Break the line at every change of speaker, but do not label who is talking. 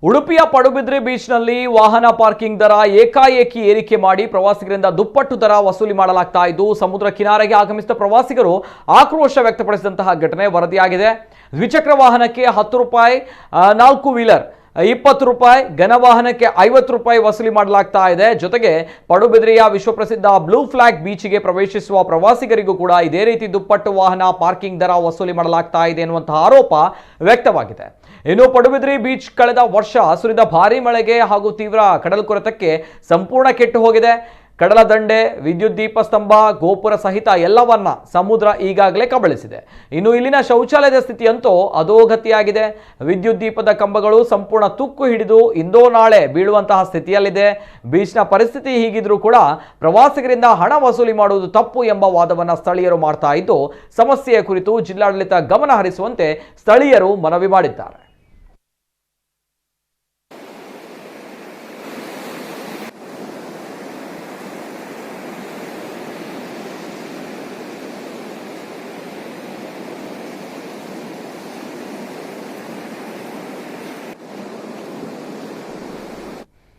ಉಡುಪಿಯ ಪಡುಬಿದ್ರಿ ಬೀಚ್ನಲ್ಲಿ ವಾಹನ ಪಾರ್ಕಿಂಗ್ ದರ ಏಕಾಏಕಿ ಏರಿಕೆ ಮಾಡಿ ಪ್ರವಾಸಿಗರಿಂದ ದುಪ್ಪಟ್ಟು ದರ ವಸೂಲಿ ಮಾಡಲಾಗ್ತಾ ಇದ್ದು ಸಮುದ್ರ ಕಿನಾರೆಗೆ ಆಗಮಿಸಿದ ಪ್ರವಾಸಿಗರು ಆಕ್ರೋಶ ವ್ಯಕ್ತಪಡಿಸಿದಂತಹ ಘಟನೆ ವರದಿಯಾಗಿದೆ। ದ್ವಿಚಕ್ರ ವಾಹನಕ್ಕೆ 10 ರೂಪಾಯಿ, 4 ವೀಲರ್ 20 ರೂಪಾಯಿ, ಘನ ವಾಹನಕ್ಕೆ 50 ರೂಪಾಯಿ ವಸೂಲಿ ಮಾಡಲಾಗ್ತಾ ಇದೆ। ಜೊತೆಗೆ ಪಡುಬಿದ್ರಿಯ ವಿಶ್ವಪ್ರಸಿದ್ಧ ಬ್ಲೂ ಫ್ಲಾಗ್ ಬೀಚ್ಗೆ ಪ್ರವೇಶಿಸುವ ಪ್ರವಾಸಿಗರಿಗೂ ಕೂಡ ಇದೇ ರೀತಿ ದುಪ್ಪಟ್ಟು ವಾಹನ ಪಾರ್ಕಿಂಗ್ ದರ ವಸೂಲಿ ಮಾಡಲಾಗ್ತಾ ಇದೆ ಎನ್ನುವಂತಹ ಆರೋಪ ವ್ಯಕ್ತವಾಗಿದೆ। ಇನ್ನು ಪಡುಬಿದ್ರಿ ಬೀಚ್ ಕಳೆದ ವರ್ಷ ಸುರಿದ ಭಾರೀ ಮಳೆಗೆ ಹಾಗೂ ತೀವ್ರ ಕಡಲ್ಕೊರೆತಕ್ಕೆ ಸಂಪೂರ್ಣ ಕೆಟ್ಟು ಹೋಗಿದೆ। ಕಡಲ ದಂಡೆ, ವಿದ್ಯುತ್ ದೀಪ ಸ್ತಂಭ, ಗೋಪುರ ಸಹಿತ ಎಲ್ಲವನ್ನ ಸಮುದ್ರ ಈಗಾಗಲೇ ಕಬಳಿಸಿದೆ। ಇನ್ನು ಇಲ್ಲಿನ ಶೌಚಾಲಯದ ಸ್ಥಿತಿಯಂತೂ ಅಧೋಗತಿಯಾಗಿದೆ। ವಿದ್ಯುತ್ ದೀಪದ ಕಂಬಗಳು ಸಂಪೂರ್ಣ ತುಕ್ಕು ಹಿಡಿದು ಇಂದೋ ನಾಳೆ ಬೀಳುವಂತಹ ಸ್ಥಿತಿಯಲ್ಲಿದೆ। ಬೀಚ್ನ ಪರಿಸ್ಥಿತಿ ಹೀಗಿದ್ರೂ ಕೂಡ ಪ್ರವಾಸಿಗರಿಂದ ಹಣ ವಸೂಲಿ ಮಾಡುವುದು ತಪ್ಪು ಎಂಬ ವಾದವನ್ನ ಸ್ಥಳೀಯರು ಮಾಡ್ತಾ ಇದ್ದು ಸಮಸ್ಯೆಯ ಕುರಿತು ಜಿಲ್ಲಾಡಳಿತ ಗಮನ ಹರಿಸುವಂತೆ ಸ್ಥಳೀಯರು ಮನವಿ ಮಾಡಿದ್ದಾರೆ।